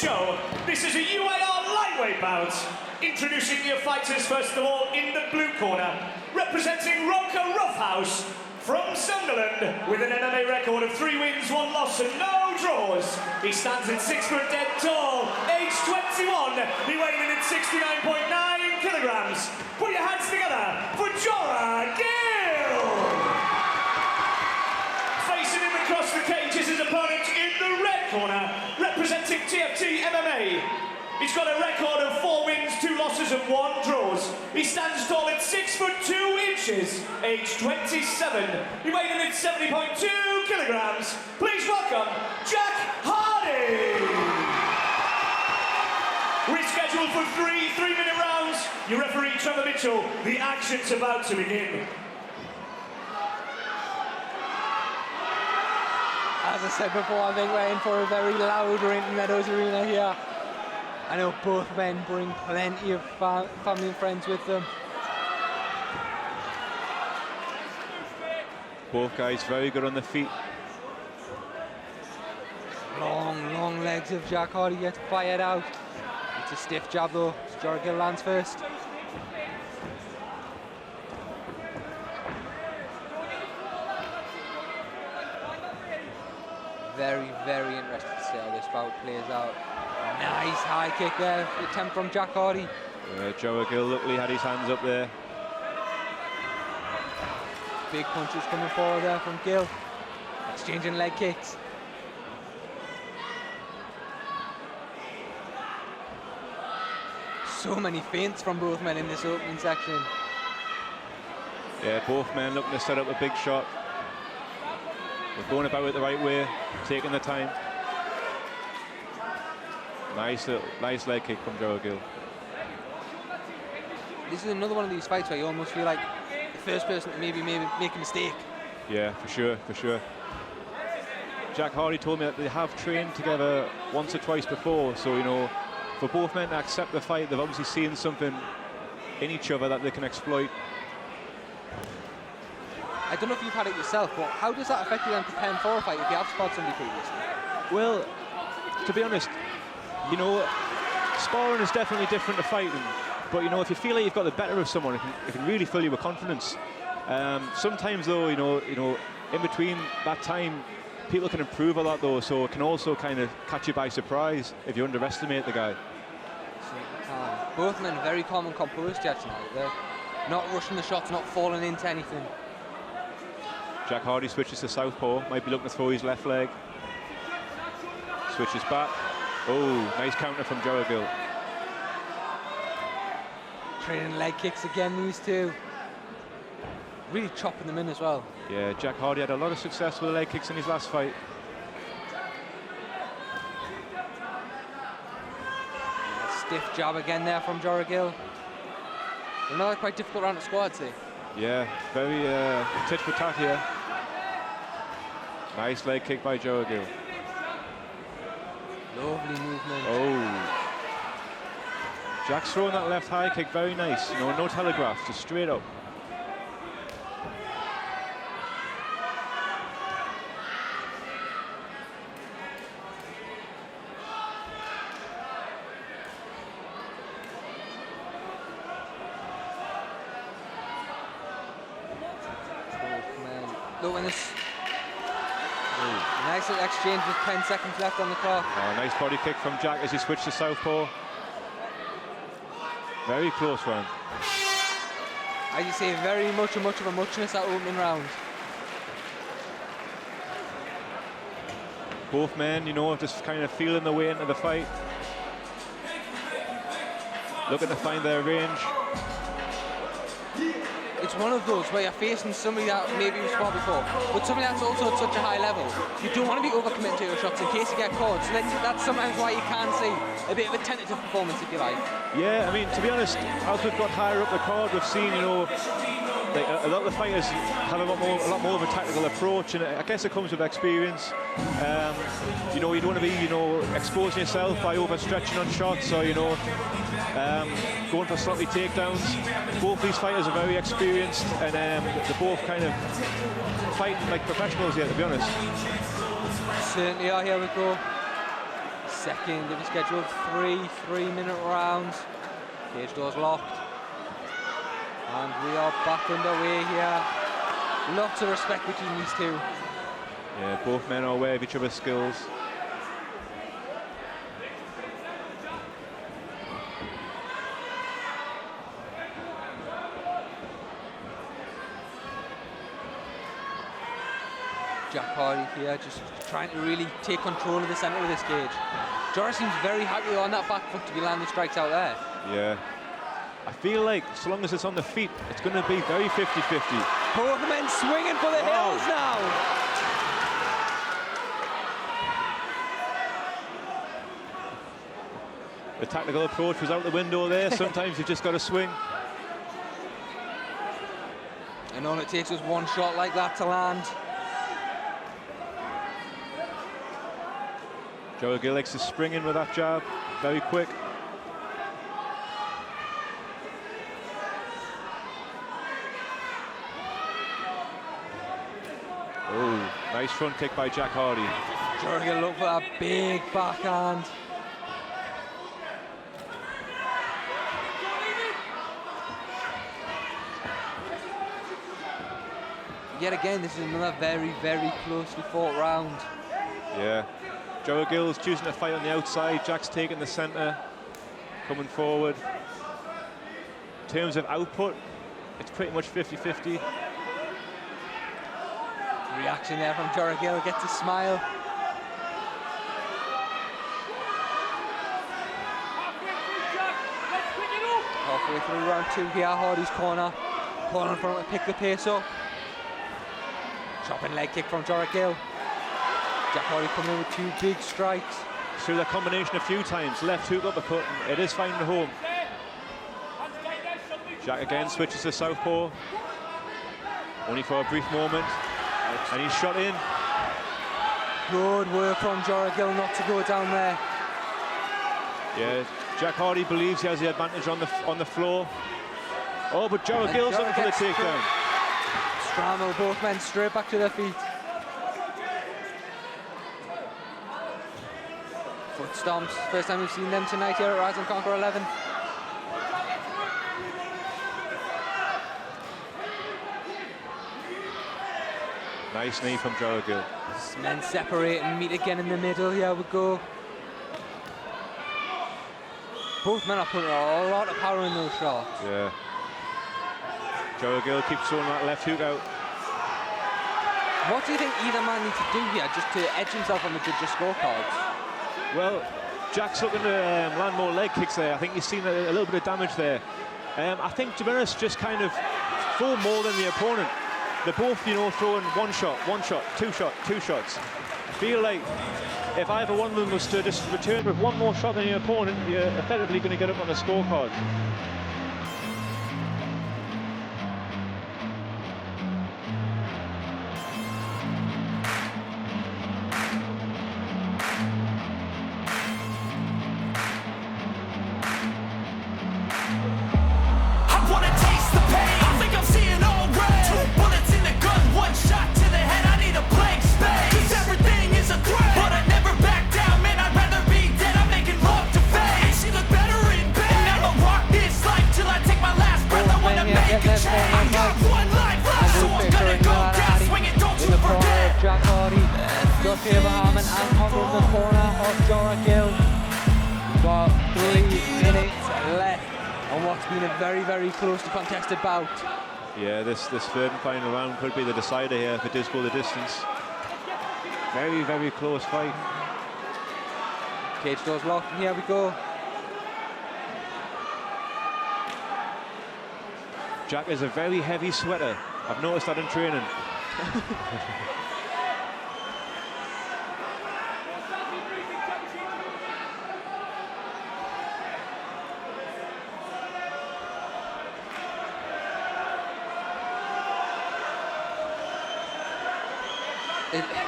show. This is a UAR lightweight bout. Introducing your fighters first of all in the blue corner, representing Roker Roughhouse from Sunderland, with an MMA record of 3 wins, 1 loss and no draws. He stands at 6 foot dead tall, age 21. He weighing in at 69.9 kilograms. Put your hands together for Jorra, Gill. Facing him across the cage is his opponent in the red corner, representing TFT MMA. He's got a record of 4 wins, 2 losses and 1 draws. He stands tall at 6 foot 2 inches, age 27. He weighed in at 70.2 kilograms. Please welcome Jack Hardy. Rescheduled for 3 3-minute rounds. Your referee Trevor Mitchell. The action's about to begin. As I said before, I think we're in for a very loud Rinton Meadows arena here. I know both men bring plenty of family and friends with them. Both guys very good on the feet. Long legs of Jack Hardy gets fired out. It's a stiff jab though. Jorra Gill lands first. Very interested to see how this bout plays out. Nice high kick there, attempt from Jack Hardy. Jorra Gill luckily had his hands up there. Big punches coming forward there from Gill. Exchanging leg kicks. So many feints from both men in this opening section. Yeah, both men looking to set up a big shot. They're going about it the right way, taking the time. Nice leg kick from Jorra Gill. This is another one of these fights where you almost feel like the first person to maybe make a mistake. Yeah, for sure. Jack Hardy told me that they have trained together once or twice before, so you know, for both men to accept the fight, they've obviously seen something in each other that they can exploit. I don't know if you've had it yourself, but how does that affect you then preparing for a fight if you have sparred somebody previously? Well, to be honest, you know, sparring is definitely different to fighting, but you know, if you feel like you've got the better of someone, it can really fill you with confidence. Sometimes though, you know, in between that time, people can improve a lot though, so it can also kind of catch you by surprise if you underestimate the guy. Both men very calm and composed here tonight. They're not rushing the shots, not falling into anything. Jack Hardy switches to southpaw, might be looking to throw his left leg. Switches back. Oh, nice counter from Jorra Gill. Trading leg kicks again, these two. Really chopping them in as well. Yeah, Jack Hardy had a lot of success with the leg kicks in his last fight. Stiff jab again there from Jorra Gill. Another quite difficult round of squad, I'd say. Yeah, very tit for tat here. Nice leg kick by Jorra Gill. Lovely movement. Oh. Jack's throwing that left high kick, very nice. You know, no telegraph, just straight up. Look at this. Nice little exchange with 10 seconds left on the clock. Oh, nice body kick from Jack as he switched to southpaw. Very close round. As you say, very much of a muchness that opening round. Both men, you know, just kind of feeling their way into the fight. Looking to find their range. It's one of those where you're facing somebody that maybe you've fought before, but somebody that's also at such a high level. You don't want to be overcommitting to your shots in case you get caught. So that's sometimes why you can see a bit of a tentative performance, if you like. Yeah, I mean, to be honest, as we've got higher up the card, we've seen, you know, like a lot of the fighters have a lot more of a tactical approach, and I guess it comes with experience. You know, you don't want to be, you know, exposing yourself by overstretching on shots, or, you know, going for sloppy takedowns. Both these fighters are very experienced, and they're both kind of fighting like professionals here, to be honest. Certainly are. Here we go. second of the scheduled 3-minute rounds. Cage doors locked. And we are back underway here. Lots of respect between these two. Yeah, both men are aware of each other's skills. Jack Hardy here just trying to really take control of the centre of this cage. Jorra seems very happy on that back foot to be landing strikes out there. Yeah. I feel like so long as it's on the feet, it's going to be very 50-50. Both men swinging for the hills now. The tactical approach was out the window there. Sometimes you've just got to swing. And all it takes is one shot like that to land. Jorra Gill likes to spring in with that jab, very quick. Oh, nice front kick by Jack Hardy. Jorra Gill look for that big backhand. Yet again, this is another very, very closely fought round. Yeah. Jorra Gill's choosing to fight on the outside. Jack's taking the centre, coming forward. In terms of output, it's pretty much 50-50. Reaction there from Jorra Gill, gets a smile. Halfway through round two here, Hardy's corner. Calling for him to pick the pace up. Chopping leg kick from Jorra Gill. Jack Hardy coming in with two big strikes. Through the combination a few times, left hook uppercut, and it is finding home. Jack again switches to southpaw, only for a brief moment, and he's shot in. Good work from Jorra Gill not to go down there. Yeah, Jack Hardy believes he has the advantage on the floor. Oh, but Jorra Gill's looking for the takedown. Scramble both men straight back to their feet. Foot stomps, first time we've seen them tonight here at Rise and Conquer 11. Nice knee from Jorra Gill. Men separate and meet again in the middle. Here we go. Both men are putting a lot of power in those shots. Yeah. Jorra Gill keeps throwing that left hook out. What do you think either man needs to do here just to edge himself on the judges' scorecards? Well, Jack's looking to land more leg kicks there. I think he's seen a little bit of damage there. I think, to be honest, just kind of throw more than the opponent. They're both, you know, throwing one shot, two shots. I feel like if either one of them was to just return with one more shot than your opponent, you're effectively going to get up on the scorecard. Jack Hardy, Josh Abraham and Anton in the corner of Jorra Gill. Got 3 minutes left on what's been a very, very closely contested bout. Yeah, this third and final round could be the decider here if it does go the distance. Very, very close fight. Cage doors locked, and here we go. Jack is a very heavy sweater. I've noticed that in training.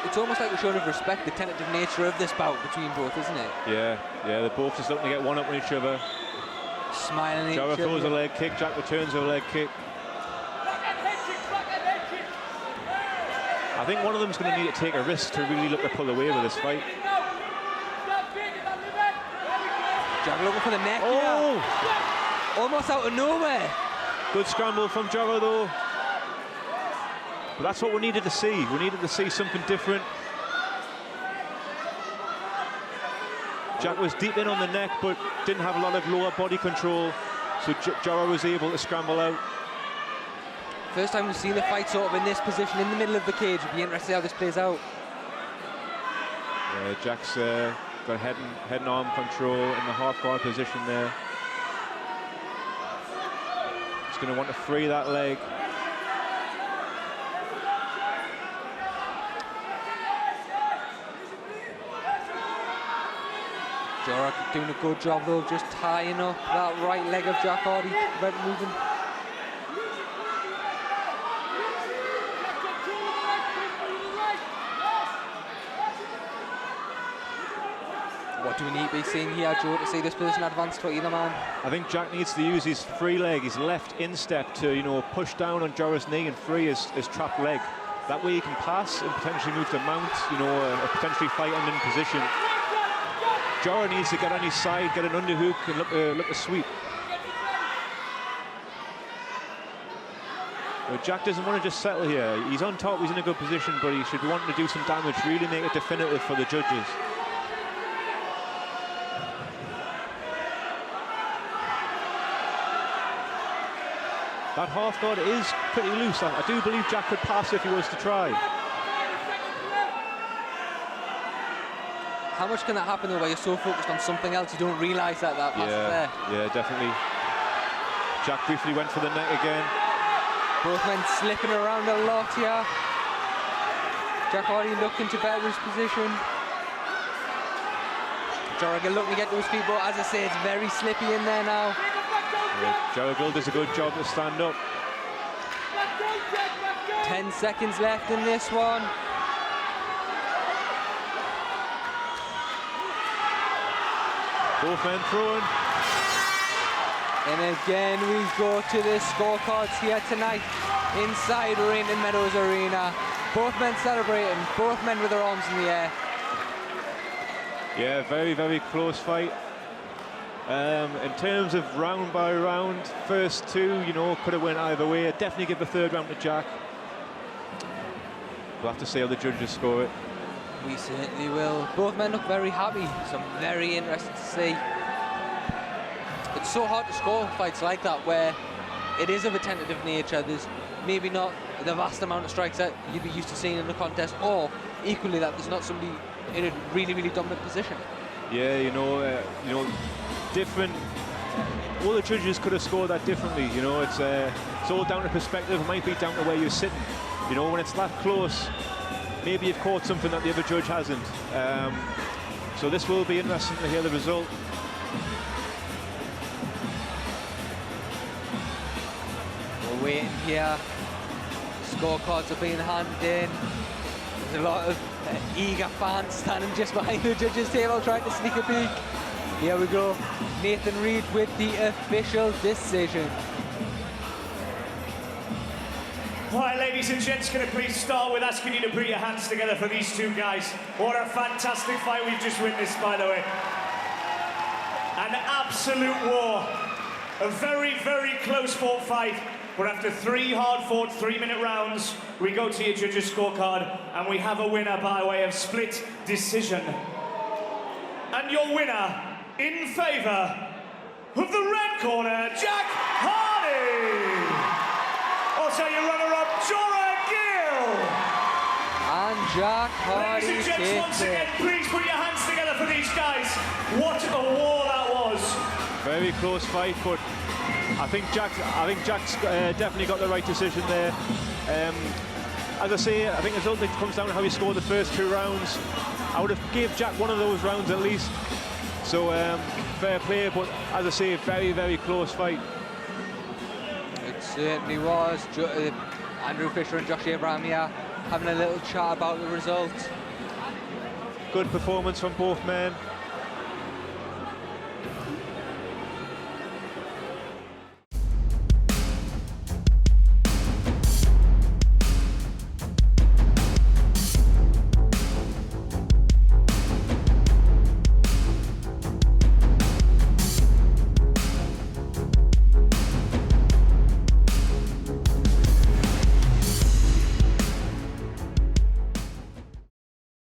It's almost like we're showing of respect, the tentative nature of this bout between both, isn't it? Yeah, they're both just looking to get one up on each other. Smiling at each other. Jorra throws a leg kick, Jack returns a leg kick. I think one of them's going to need to take a risk to really look to pull away with this fight. Jack looking for the neck Oh! here. Almost out of nowhere. Good scramble from Jorra though. But that's what we needed to see. We needed to see something different. Jack was deep in on the neck, but didn't have a lot of lower body control. So Jorra was able to scramble out. First time we've seen a fight sort of in this position, in the middle of the cage. It'll be interesting to see how this plays out. Yeah, Jack's got head and arm control in the half guard position there. He's going to want to free that leg. Jorra doing a good job though, just tying up that right leg of Jack Hardy, prevent moving. What do we need to be seeing here, Joe, to see this position advance to either man? I think Jack needs to use his free leg, his left instep, to, you know, push down on Jorra's knee and free his trapped leg. That way he can pass and potentially move to mount, you know, or potentially fight and in position. Jorra needs to get on his side, get an underhook and look to sweep. But Jack doesn't want to just settle here. He's on top, he's in a good position, but he should be wanting to do some damage, really make it definitive for the judges. That half guard is pretty loose. I do believe Jack could pass if he was to try. How much can that happen though, where you're so focused on something else you don't realise that pass is there? Yeah, definitely. Jack briefly went for the neck again. Both men slipping around a lot here. Jack Hardy looking to better his position. Jorra Gill looking to get to his feet, but as I say, it's very slippy in there now. Yeah, Jorra Gill does a good job to stand up. 10 seconds left in this one. Both men throwing. And again we go to the scorecards here tonight inside Rainton Meadows Arena. Both men celebrating, both men with their arms in the air. Yeah, very, very close fight. In terms of round by round, first two, you know, could have went either way. I'd definitely give the third round to Jack. We'll have to see how the judges score it. We certainly will. Both men look very happy, so very interesting to see. It's so hard to score fights like that where it is of a tentative nature. There's maybe not the vast amount of strikes that you'd be used to seeing in the contest, or equally that there's not somebody in a really, really dominant position. Yeah, you know, different. All the judges could have scored that differently. You know, it's all down to perspective. It might be down to where you're sitting. You know, when it's that close, maybe you've caught something that the other judge hasn't. So this will be interesting to hear the result. We're waiting here. Scorecards are being handed in. There's a lot of eager fans standing just behind the judges' table trying to sneak a peek. Here we go. Nathan Reed with the official decision. All right, ladies and gents, can I please start with asking you to put your hands together for these two guys. What a fantastic fight we've just witnessed, by the way. An absolute war. A very, very close fought fight. But after 3 hard-fought 3-minute rounds, we go to your judges' scorecard, and we have a winner by way of split decision. And your winner, in favour of the red corner, Jack Hardy. Also, your runner-up, Jorra Gill. And Jack Hardy Ladies and gents, once again, please put your hands together for these guys. What a war that was. Very close fight, but I think Jack's definitely got the right decision there. As I say, I think the result comes down to how he scored the first 2 rounds. I would have gave Jack one of those rounds at least. So fair play, but as I say, very, very close fight. It certainly was. Andrew Fisher and Josh Abraham here having a little chat about the result. Good performance from both men.